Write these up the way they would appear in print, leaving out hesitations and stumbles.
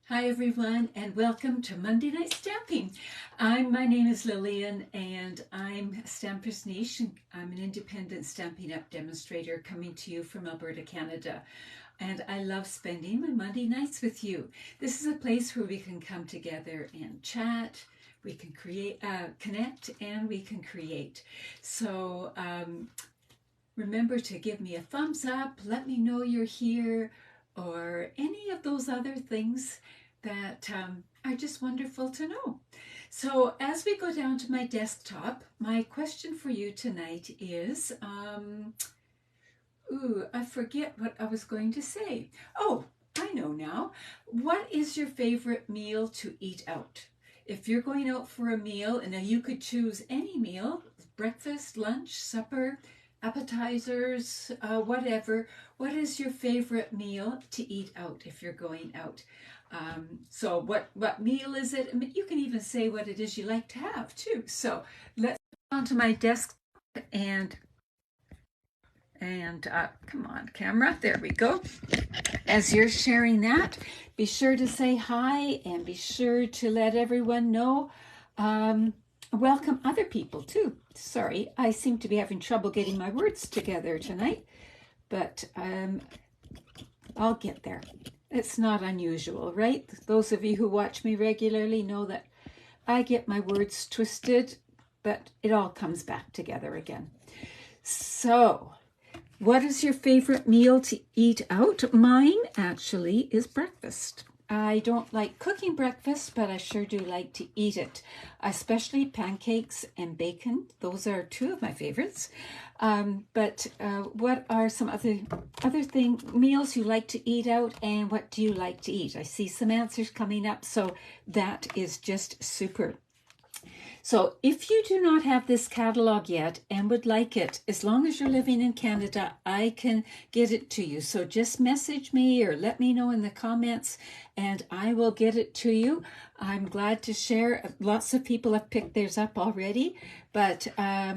Hi everyone, and welcome to Monday Night Stamping. My name is Lillian, and I'm Stampers Niche. I'm an independent Stampin' Up! Demonstrator coming to you from Alberta, Canada. And I love spending my Monday nights with you. This is a place where we can come together and chat, we can connect, and we can create. So remember to give me a thumbs up, let me know you're here, or any of those other things that are just wonderful to know. So as we go down to my desktop, my question for you tonight is, I forget what I was going to say. Oh, I know now. What is your favorite meal to eat out? If you're going out for a meal, and now you could choose any meal, breakfast, lunch, supper, appetizers, whatever. What is your favorite meal to eat out if you're going out? So what meal is it? I mean, you can even say what it is you like to have too. So let's go on to my desk and come on, camera. There we go. As you're sharing that, be sure to say hi and be sure to let everyone know. Welcome other people too. Sorry, I seem to be having trouble getting my words together tonight, but I'll get there. It's not unusual, right? Those of you who watch me regularly know that I get my words twisted, but it all comes back together again. So, what is your favorite meal to eat out? Mine actually is breakfast. I don't like cooking breakfast, but I sure do like to eat it, especially pancakes and bacon. Those are two of my favorites. But what are some other meals you like to eat out, and what do you like to eat? I see some answers coming up, so that is just super. So if you do not have this catalog yet and would like it, as long as you're living in Canada, I can get it to you. So just message me or let me know in the comments and I will get it to you. I'm glad to share. Lots of people have picked theirs up already, but I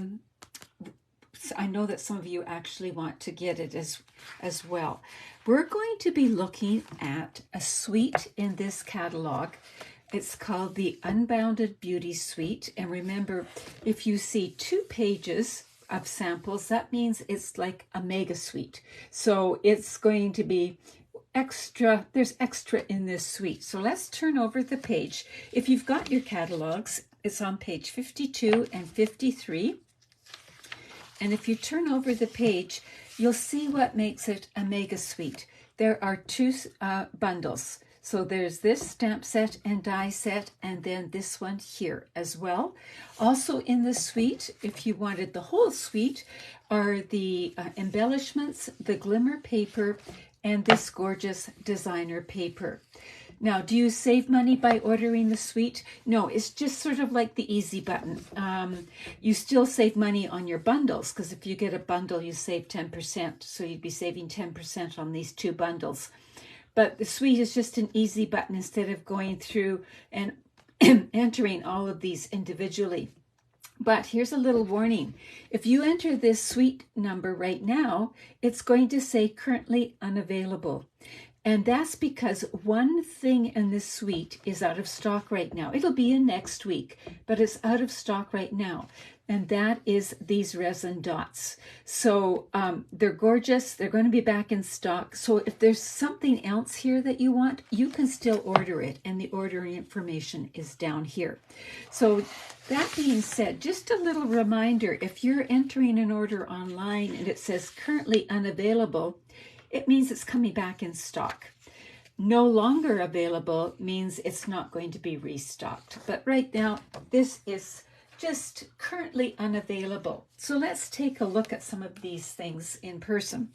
know that some of you actually want to get it as well. We're going to be looking at a suite in this catalog. It's called the Unbounded Beauty Suite. And remember, if you see 2 pages of samples, that means it's like a mega suite. So it's going to be extra, there's extra in this suite. So let's turn over the page. If you've got your catalogs, it's on page 52 and 53. And if you turn over the page, you'll see what makes it a mega suite. There are 2 bundles. So there's this stamp set and die set, and then this one here as well. Also in the suite, if you wanted the whole suite, are the embellishments, the glimmer paper, and this gorgeous designer paper. Now, do you save money by ordering the suite? No, it's just sort of like the easy button. You still save money on your bundles, because if you get a bundle, you save 10%. So you'd be saving 10% on these 2 bundles. But the suite is just an easy button instead of going through and entering all of these individually. But here's a little warning. If you enter this suite number right now, it's going to say currently unavailable. And that's because one thing in this suite is out of stock right now. It'll be in next week, but it's out of stock right now. And that is these resin dots. So they're gorgeous. They're going to be back in stock. So if there's something else here that you want, you can still order it. And the ordering information is down here. So that being said, just a little reminder, if you're entering an order online and it says currently unavailable, it means it's coming back in stock. No longer available means it's not going to be restocked. But right now, this is just currently unavailable. So let's take a look at some of these things in person.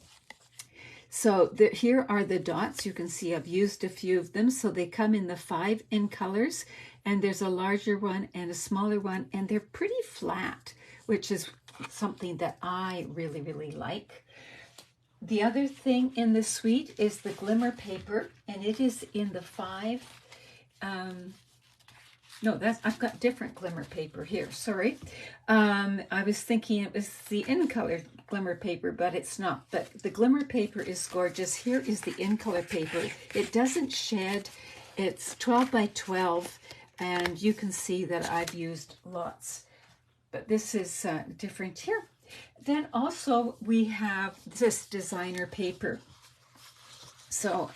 So here are the dots. You can see I've used a few of them. So they come in the 5 in colors, and there's a larger one and a smaller one, and they're pretty flat, which is something that I really, really like. The other thing in the suite is the glimmer paper, and it is in the 5. I've got different glimmer paper here, sorry. I was thinking it was the in color glimmer paper, but it's not. But the glimmer paper is gorgeous. Here is the in color paper. It doesn't shed, It's 12 by 12, and you can see that I've used lots, but this is different here. Then also we have this designer paper. So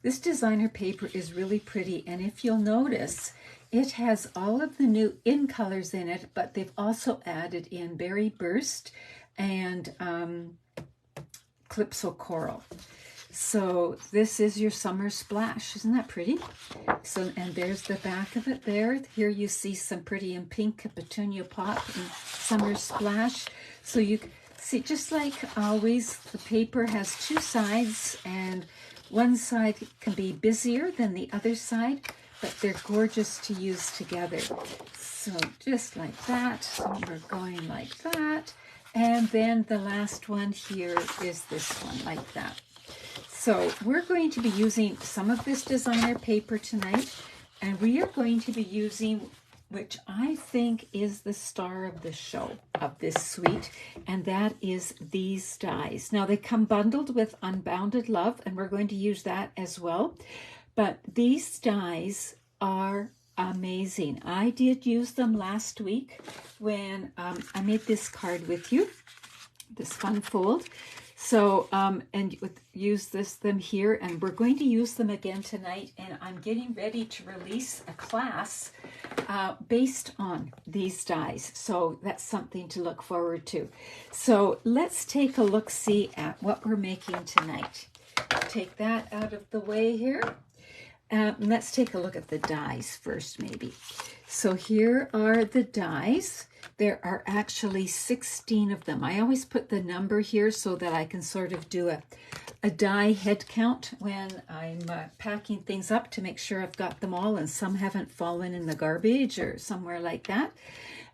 this designer paper is really pretty, and if you'll notice, it has all of the new in colors in it, but they've also added in Berry Burst and Calypso Coral. So this is your summer splash. Isn't that pretty? So, and there's the back of it there. Here you see some pretty in pink petunia pop and summer splash. So you see, just like always, the paper has two sides, and one side can be busier than the other side, but they're gorgeous to use together. So just like that, so we're going like that. And then the last one here is this one, like that. So we're going to be using some of this designer paper tonight, and we are going to be using, which I think is the star of the show of this suite, and that is these dies. Now they come bundled with Unbounded Love, and we're going to use that as well. But these dies are amazing. I did use them last week when I made this card with you, this fun fold. So, and use them here, and we're going to use them again tonight, and I'm getting ready to release a class based on these dies. So that's something to look forward to. So let's take a look-see at what we're making tonight. Take that out of the way here. Let's take a look at the dies first, maybe. So here are the dies. There are actually 16 of them. I always put the number here so that I can sort of do a die head count when I'm packing things up to make sure I've got them all and some haven't fallen in the garbage or somewhere like that.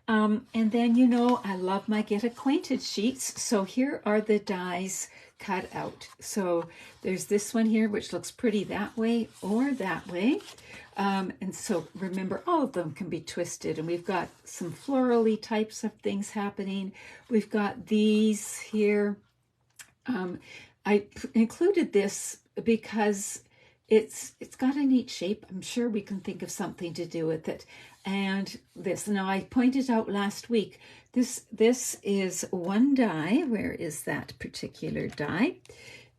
And then, you know, I love my Get Acquainted sheets. So here are the dies cut out. So there's this one here, which looks pretty that way or that way. And so remember, all of them can be twisted, and we've got some florally types of things happening. We've got these here. I included this because it's got a neat shape. I'm sure we can think of something to do with it. And this, now I pointed out last week, this is one die. Where is that particular die?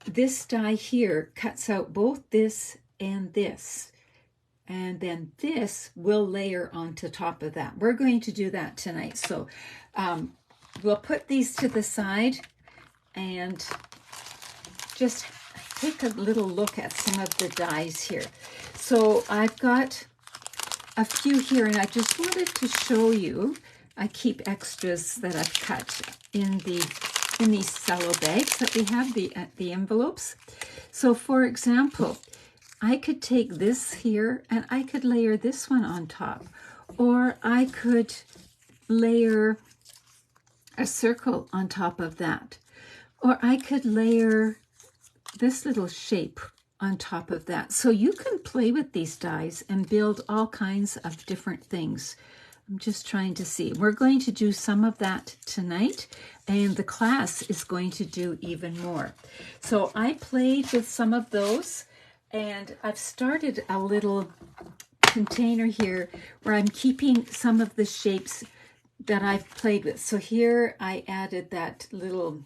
This die here cuts out both this and this. And then this will layer onto top of that. We're going to do that tonight. So we'll put these to the side and just take a little look at some of the dies here. So I've got a few here, and I just wanted to show you. I keep extras that I've cut in these cello bags that we have, the envelopes. So for example, I could take this here and I could layer this one on top, or I could layer a circle on top of that, or I could layer this little shape on top of that. So you can play with these dies and build all kinds of different things. I'm just trying to see. We're going to do some of that tonight, and the class is going to do even more. So I played with some of those, and I've started a little container here where I'm keeping some of the shapes that I've played with. So here I added that little,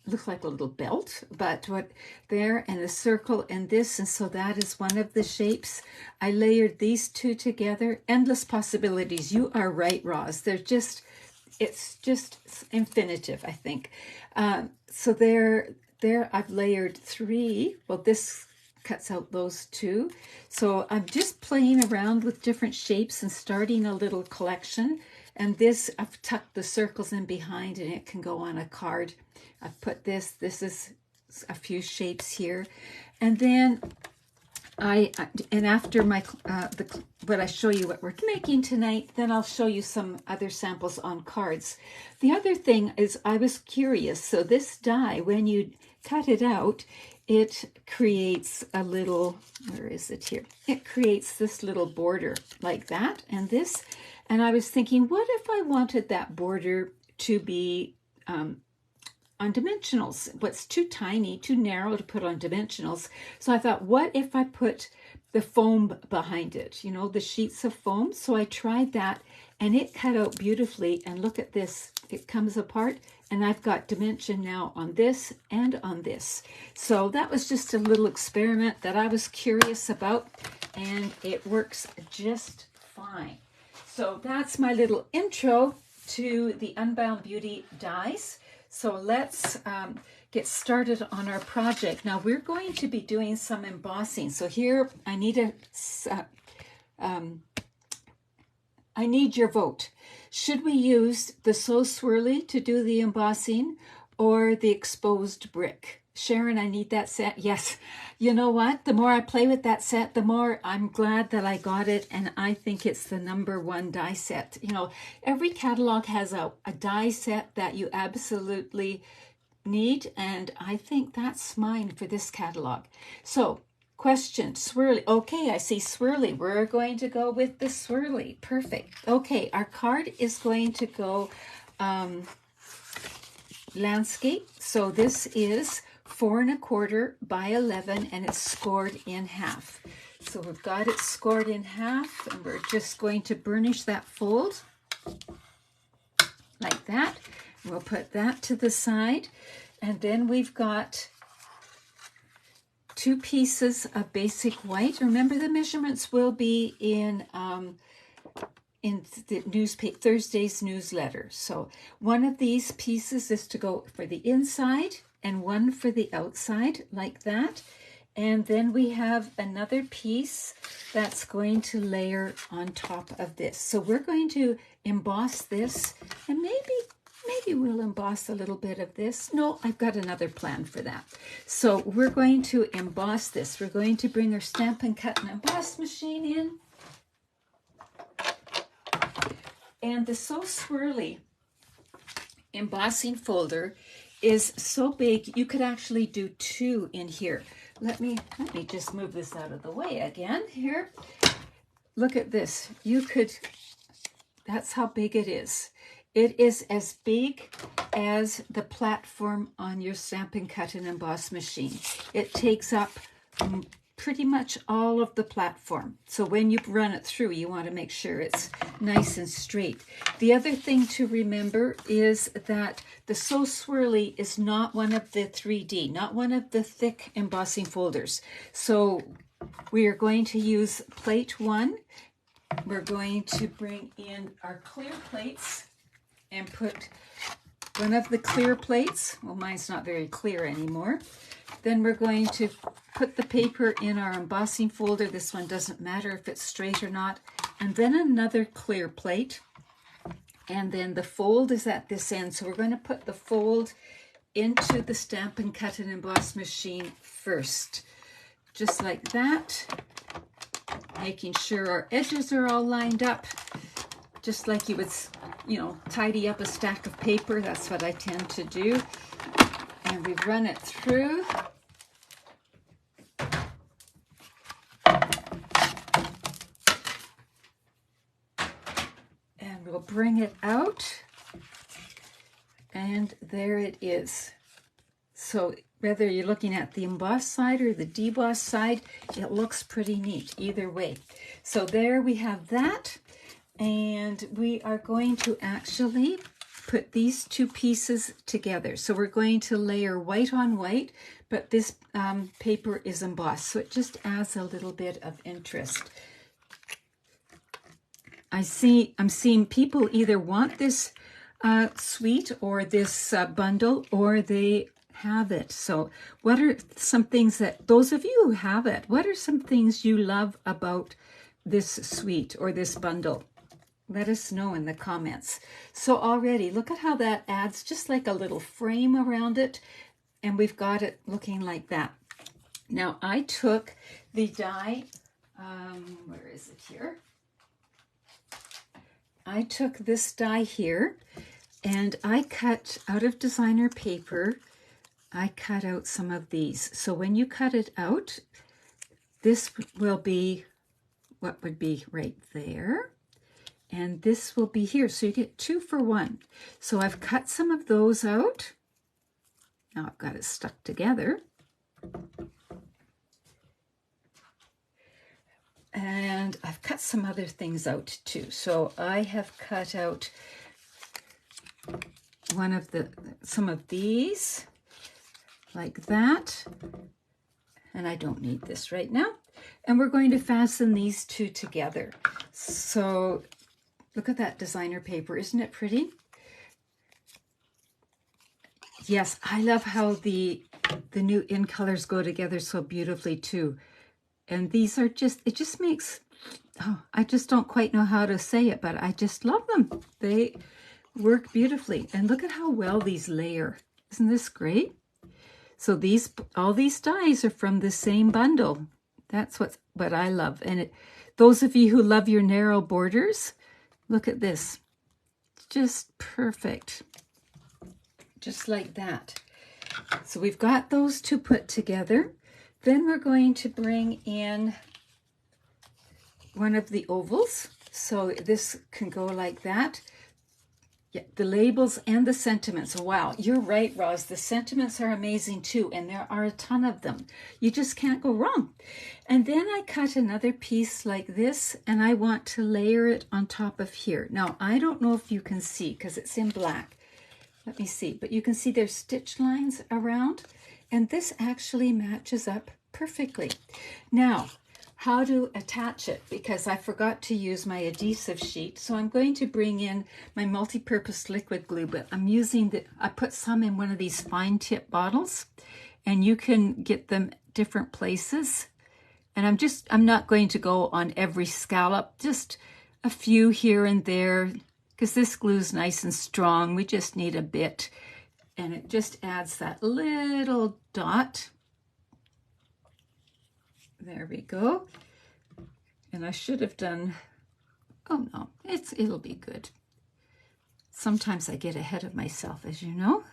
looks like a little belt, but what there, and a circle and this, and so that is one of the shapes. I layered these two together. Endless possibilities. You are right, Roz. They're just, it's just infinitive, I think. So there I've layered three. Well, this cuts out those two. So I'm just playing around with different shapes and starting a little collection. And this, I've tucked the circles in behind, and it can go on a card. I've put this is a few shapes here. And then and after my what I show you what we're making tonight, then I'll show you some other samples on cards. The other thing is, I was curious. So this die, when you cut it out, it creates a little, where is it here? It creates this little border like that, and this. And I was thinking, what if I wanted that border to be on dimensionals. What's too tiny, too narrow to put on dimensionals. So I thought, what if I put the foam behind it, you know, the sheets of foam? So I tried that and it cut out beautifully. And look at this, it comes apart and I've got dimension now on this and on this. So that was just a little experiment that I was curious about, and it works just fine. So that's my little intro to the Unbound Beauty dies. So let's get started on our project. Now we're going to be doing some embossing. So here I need your vote. Should we use the So Swirly to do the embossing or the exposed brick? Sharon, I need that set. Yes. You know what? The more I play with that set, the more I'm glad that I got it. And I think it's the #1 die set. You know, every catalog has a die set that you absolutely need. And I think that's mine for this catalog. So, question, swirly. Okay, I see swirly. We're going to go with the swirly. Perfect. Okay, our card is going to go landscape. So this is 4 1/4 by 11, and it's scored in half. So we've got it scored in half, and we're just going to burnish that fold like that. We'll put that to the side, and then we've got 2 pieces of basic white. Remember, the measurements will be in the Thursday's newsletter. So one of these pieces is to go for the inside and one for the outside, like that. And then we have another piece that's going to layer on top of this. So we're going to emboss this, and maybe we'll emboss a little bit of this. No, I've got another plan for that. So we're going to emboss this. We're going to bring our Stampin' Cut and Emboss machine in. And the So Swirly embossing folder is so big, you could actually do 2 in here. Let me just move this out of the way again here. Look at this. That's how big it is. It is as big as the platform on your Stampin' Cut and Emboss machine. It takes up pretty much all of the platform. So when you run it through, you want to make sure it's nice and straight. The other thing to remember is that the So Swirly is not one of the 3D, not one of the thick embossing folders. So we are going to use plate 1. We're going to bring in our clear plates and put one of the clear plates. Well, mine's not very clear anymore. Then we're going to put the paper in our embossing folder. This one doesn't matter if it's straight or not. And then another clear plate. And then the fold is at this end. So we're going to put the fold into the Stampin' Cut and Emboss machine first. Just like that. Making sure our edges are all lined up. Just like you would, you know, tidy up a stack of paper. That's what I tend to do. And we run it through. And we'll bring it out. And there it is. So whether you're looking at the embossed side or the debossed side, it looks pretty neat either way. So there we have that. And we are going to actually put these 2 pieces together. So we're going to layer white on white, but this paper is embossed, so it just adds a little bit of interest. I'm seeing people either want this suite or this bundle, or they have it. So what are some things that, those of you who have it, what are some things you love about this suite or this bundle? Let us know in the comments. So already, look at how that adds just like a little frame around it. And we've got it looking like that. Now I took the die, where is it here? I took this die here and I cut out of designer paper, I cut out some of these. So when you cut it out, this will be what would be right there. And this will be here. So you get 2 for 1. So I've cut some of those out. Now I've got it stuck together. And I've cut some other things out too. So I have cut out some of these like that. And I don't need this right now. And we're going to fasten these two together. So look at that designer paper. Isn't it pretty? Yes, I love how the new in colors go together so beautifully too. And these are it just makes, oh, I just don't quite know how to say it, but I just love them. They work beautifully. And look at how well these layer. Isn't this great? So all these dies are from the same bundle. That's what I love. And those of you who love your narrow borders, look at this. It's just perfect. Just like that. So we've got those two put together. Then we're going to bring in one of the ovals. So this can go like that. Yeah, the labels and the sentiments. Wow, you're right, Roz. The sentiments are amazing too, and there are a ton of them. You just can't go wrong. And then I cut another piece like this, and I want to layer it on top of here. Now, I don't know if you can see because it's in black. Let me see, but you can see there's stitch lines around, and this actually matches up perfectly. Now, how to attach it, because I forgot to use my adhesive sheet. So I'm going to bring in my multi-purpose liquid glue, but I put some in one of these fine tip bottles, and you can get them different places. And I'm not going to go on every scallop, just a few here and there, because this glue's nice and strong. We just need a bit, and it just adds that little dot. There we go. And I should have done, oh no, it'll be good. Sometimes I get ahead of myself, as you know.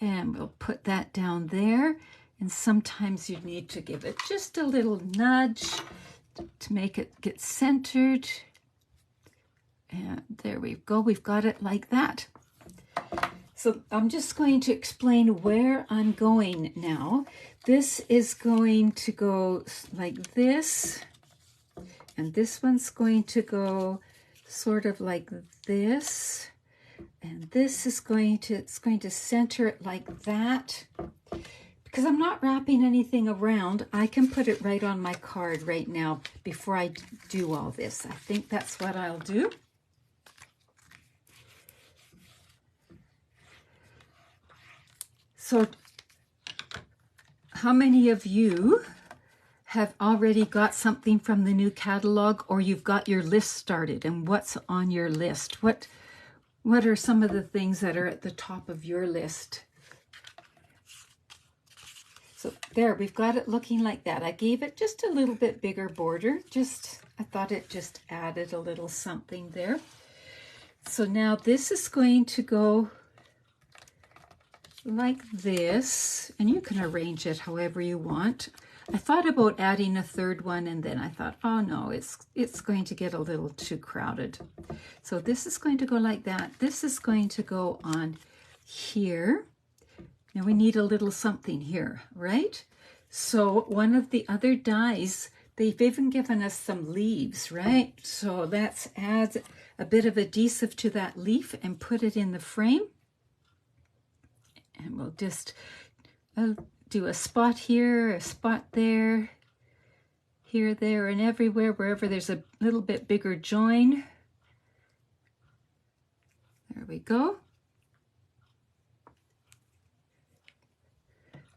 And we'll put that down there. And sometimes you need to give it just a little nudge to make it get centered. And there we go. We've got it like that. So I'm just going to explain where I'm going now. This is going to go like this. And this one's going to go sort of like this. And this is it's going to center it like that. Because I'm not wrapping anything around, I can put it right on my card right now before I do all this. I think that's what I'll do. So how many of you have already got something from the new catalog, or you've got your list started? And what's on your list? What are some of the things that are at the top of your list? So there, we've got it looking like that. I gave it just a little bit bigger border. I thought it just added a little something there. So now this is going to go like this, and you can arrange it however you want. I thought about adding a third one, and then I thought, oh no, it's going to get a little too crowded. So this is going to go like that. This is going to go on here. Now we need a little something here, right? So one of the other dies, they've even given us some leaves, right? So let's add a bit of adhesive to that leaf and put it in the frame. And we'll just do a spot here, a spot there, here, there, and everywhere, wherever there's a little bit bigger join. There we go.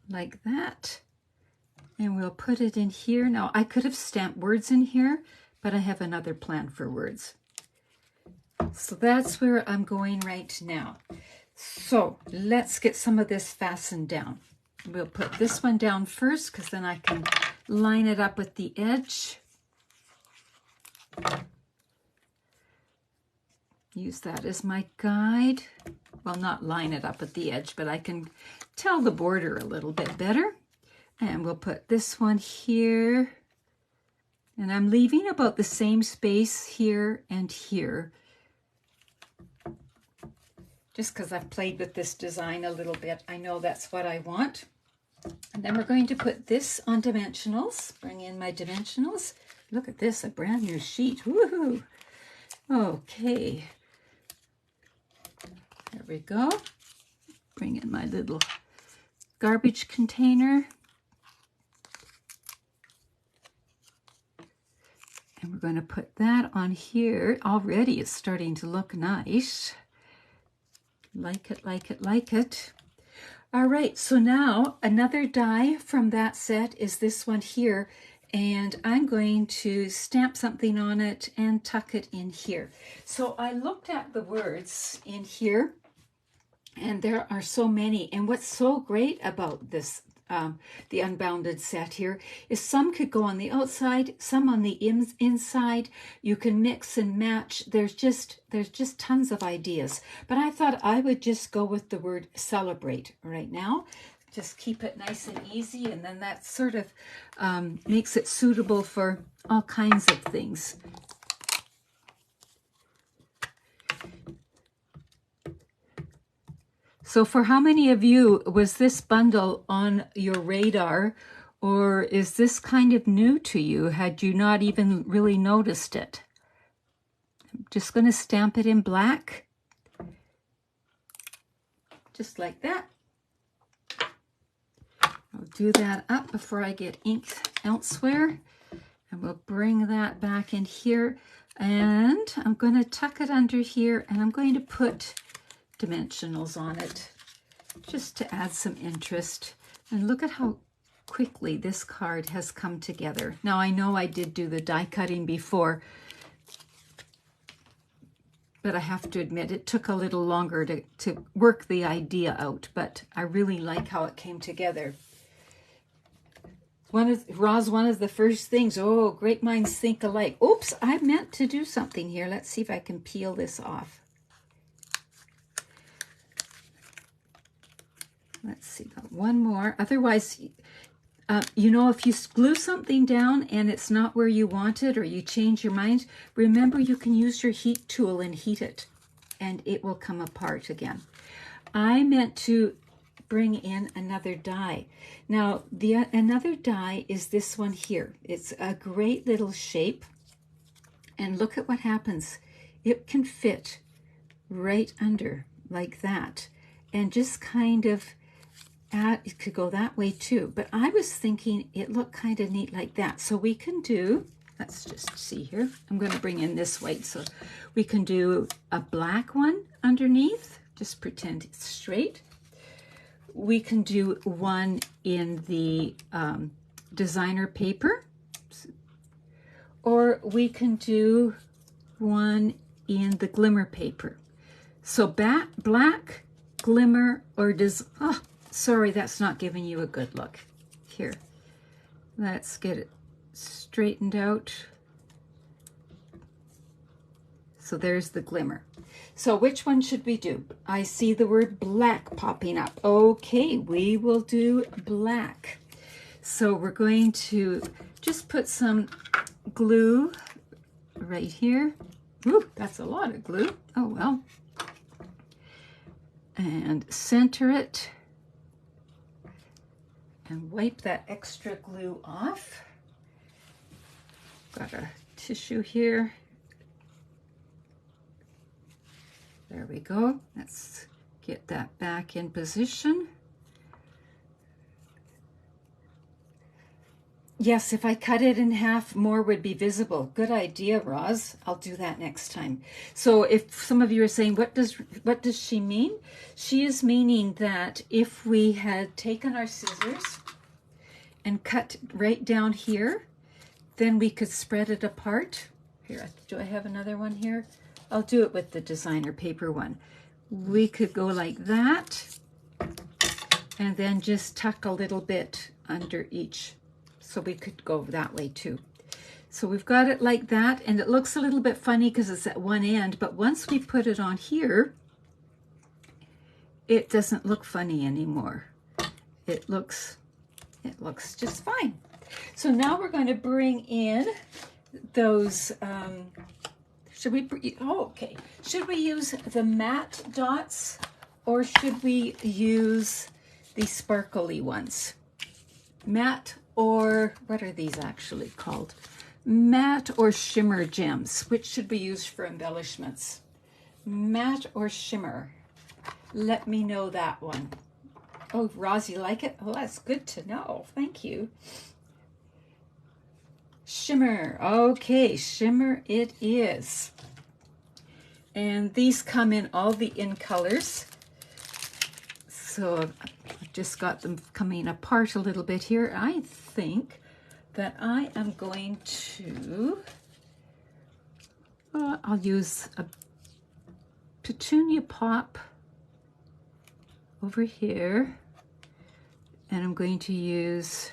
Like that. And we'll put it in here. Now, I could have stamped words in here, but I have another plan for words. So that's where I'm going right now. So let's get some of this fastened down. We'll put this one down first, because then I can line it up with the edge. Use that as my guide. Well, not line it up at the edge, but I can tell the border a little bit better. And we'll put this one here. And I'm leaving about the same space here and here. just because I've played with this design a little bit. I know that's what I want. And then we're going to put this on dimensionals. Bring in my dimensionals. Look at this, a brand new sheet. Woohoo! Okay. There we go. Bring in my little garbage container. And we're going to put that on here. Already it's starting to look nice. Like it, like it, like it. All right, so now another die from that set is this one here, and I'm going to stamp something on it and tuck it in here. So I looked at the words in here, and there are so many. And what's so great about this, the Unbounded set here, is some could go on the outside, some on the inside. You can mix and match. There's just tons of ideas. But I thought I would just go with the word celebrate right now. Just keep it nice and easy, and then that sort of makes it suitable for all kinds of things. So for how many of you was this bundle on your radar, or is this kind of new to you? Had you not even really noticed it? I'm just going to stamp it in black. Just like that. I'll do that up before I get ink elsewhere. And we'll bring that back in here. And I'm going to tuck it under here, and I'm going to put dimensionals on it just to add some interest. And look at how quickly this card has come together. Now I know I did do the die cutting before, but I have to admit it took a little longer to work the idea out, but I really like how it came together. One of the first things, oh, great minds think alike. Oops, I meant to do something here. Let's see if I can peel this off. Let's see, got one more. Otherwise, you know, if you glue something down and it's not where you want it, or you change your mind, remember you can use your heat tool and heat it, and it will come apart again. I meant to bring in another die. Now, another die is this one here. It's a great little shape, and look at what happens. It can fit right under like that, and just kind of it could go that way too, but I was thinking it looked kind of neat like that. So we can do, let's just see here. I'm going to bring in this white, so we can do a black one underneath. Just pretend it's straight. We can do one in the designer paper, or we can do one in the glimmer paper. So black, glimmer, or sorry, that's not giving you a good look. Here, let's get it straightened out. So there's the glimmer. So which one should we do? I see the word black popping up. Okay, we will do black. So we're going to just put some glue right here. Ooh, that's a lot of glue. Oh, well. And center it. And wipe that extra glue off. Got a tissue here. There we go. Let's get that back in position. Yes, if I cut it in half, more would be visible. Good idea, Roz. I'll do that next time. So if some of you are saying, what does she mean? She is meaning that if we had taken our scissors and cut right down here, then we could spread it apart. Here, do I have another one here? I'll do it with the designer paper one. We could go like that, and then just tuck a little bit under each. So we could go that way too. So we've got it like that, and it looks a little bit funny because it's at one end, but once we put it on here, it doesn't look funny anymore. It looks just fine. So now we're going to bring in those, there's Should we, oh, okay. Should we use the matte dots or should we use the sparkly ones? Matte, or what are these actually called? Matte or shimmer gems. Which should we use for embellishments? Matte or shimmer? Let me know that one. Oh, Roz, you like it? Oh, that's good to know. Thank you. Shimmer. Okay, shimmer it is. And these come in all the in colors. So I've just got them coming apart a little bit here. I think that I am going to, I'll use a petunia pop over here. And I'm going to use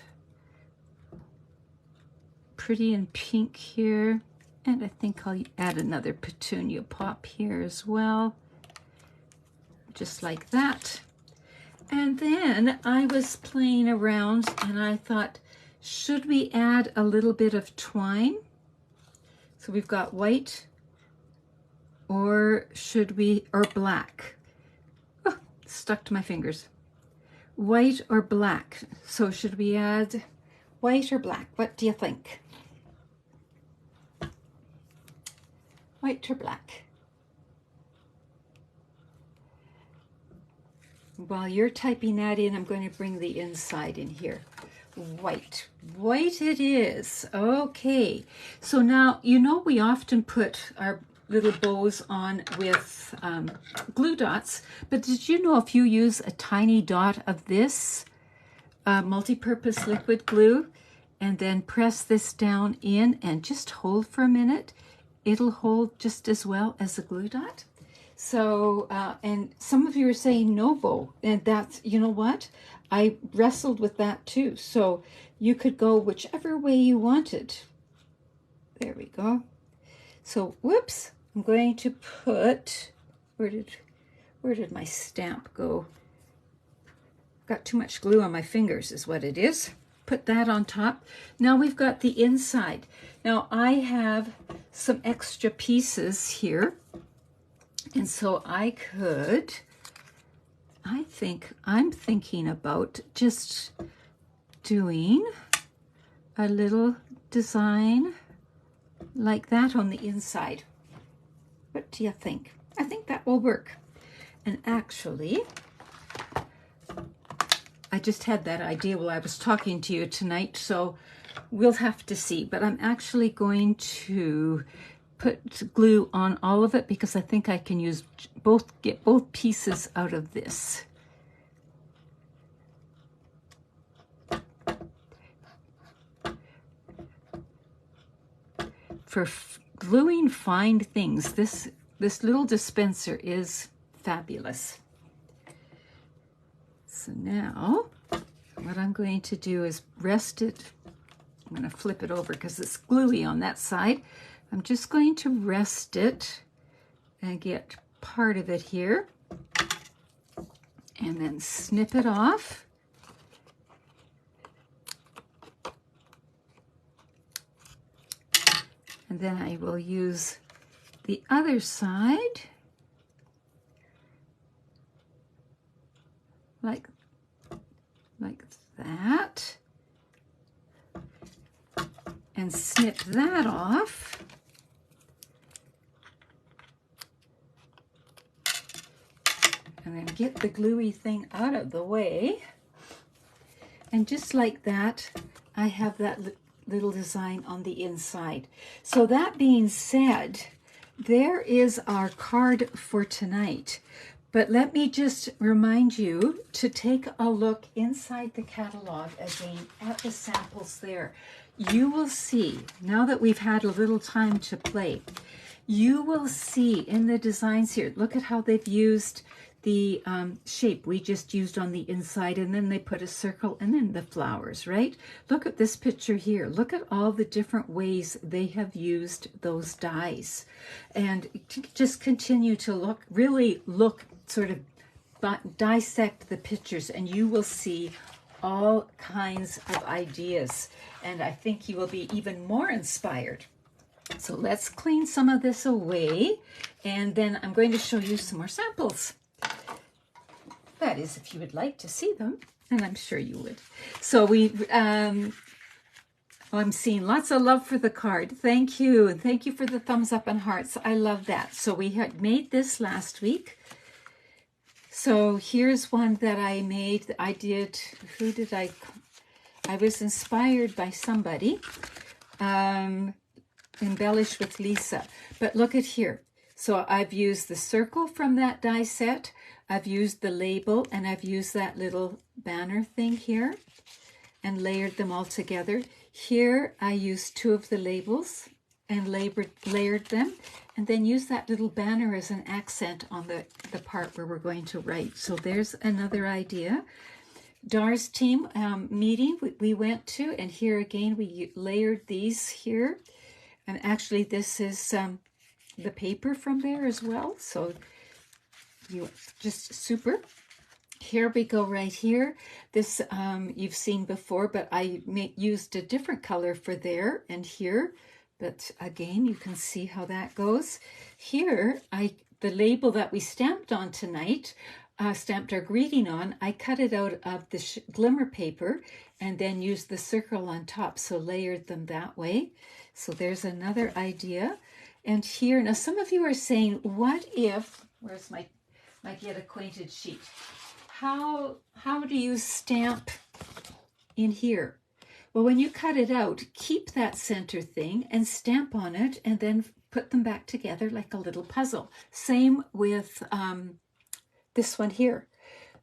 pretty in pink here. And I think I'll add another petunia pop here as well. Just like that. And then I was playing around and I thought, should we add a little bit of twine? So we've got white, or should we, or black? Oh, stuck to my fingers. White or black? So should we add white or black? What do you think? White or black? While you're typing that in, I'm going to bring the inside in here. White. White it is. Okay. So now, you know, we often put our little bows on with glue dots, but did you know if you use a tiny dot of this multi-purpose liquid glue and then press this down in and just hold for a minute, it'll hold just as well as a glue dot? So, and some of you are saying no bow, and that's, you know what? I wrestled with that too. So you could go whichever way you wanted. There we go. So, whoops, I'm going to put, where did my stamp go? Got too much glue on my fingers is what it is. Put that on top. Now we've got the inside. Now I have some extra pieces here. And so I'm thinking about just doing a little design like that on the inside. What do you think? I think that will work. And actually, I just had that idea while I was talking to you tonight, so we'll have to see. But I'm actually going to put glue on all of it because I think I can use get both pieces out of this. For gluing fine things, this little dispenser is fabulous. So now what I'm going to do is rest it. I'm going to flip it over because it's gluey on that side. I'm just going to rest it and get part of it here and then snip it off. And then I will use the other side like that and snip that off. And then get the gluey thing out of the way. And just like that, I have that little design on the inside. So that being said, there is our card for tonight. But let me just remind you to take a look inside the catalog again at the samples there. You will see, now that we've had a little time to play, you will see in the designs here, look at how they've used the shape we just used on the inside, and then they put a circle and then the flowers, right? Look at this picture here. Look at all the different ways they have used those dies. And just continue to look, really look, sort of dissect the pictures, and you will see all kinds of ideas. And I think you will be even more inspired So let's clean some of this away, and then I'm going to show you some more samples. That is, if you would like to see them, and I'm sure you would. So I'm seeing lots of love for the card. Thank you. And thank you for the thumbs up and hearts. I love that. So we had made this last week. So here's one that I made. I was inspired by somebody. Embellish with Lisa. But look at here. So I've used the circle from that die set. I've used the label, and I've used that little banner thing here and layered them all together. Here I used 2 of the labels and layered them, and then used that little banner as an accent on the part where we're going to write. So there's another idea. Dar's team meeting we went to, and here again we layered these here. And actually this is the paper from there as well. So you just super. Here we go right here. This you've seen before, but I used a different color for there and here. But again, you can see how that goes. Here, the label that we stamped on tonight, stamped our greeting on, I cut it out of the glimmer paper and then used the circle on top, so layered them that way. So there's another idea. And here, now some of you are saying, what if, where's my get acquainted sheet? How do you stamp in here? Well, when you cut it out, keep that center thing and stamp on it, and then put them back together like a little puzzle. Same with this one here.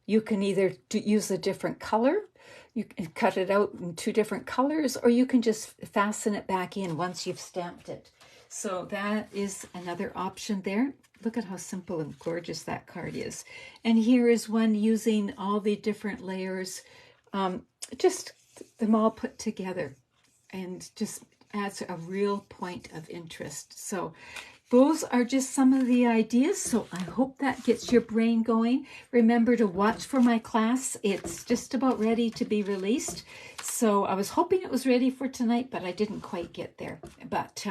You can either use a different color, you can cut it out in 2 different colors, or you can just fasten it back in once you've stamped it. So that is another option there. Look at how simple and gorgeous that card is. And here is one using all the different layers, just them all put together, and just adds a real point of interest. So those are just some of the ideas. So I hope that gets your brain going. Remember to watch for my class. It's just about ready to be released. So I was hoping it was ready for tonight, but I didn't quite get there. But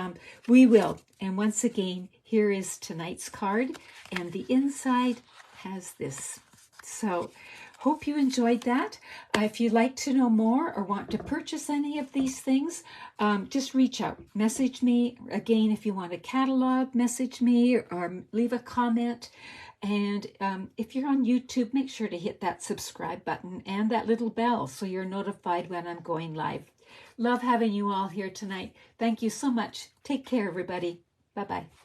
we will. And once again, here is tonight's card, and the inside has this. So hope you enjoyed that. If you'd like to know more or want to purchase any of these things, just reach out. Message me. Again, if you want a catalog, message me or leave a comment. And if you're on YouTube, make sure to hit that subscribe button and that little bell so you're notified when I'm going live. Love having you all here tonight. Thank you so much. Take care, everybody. Bye-bye.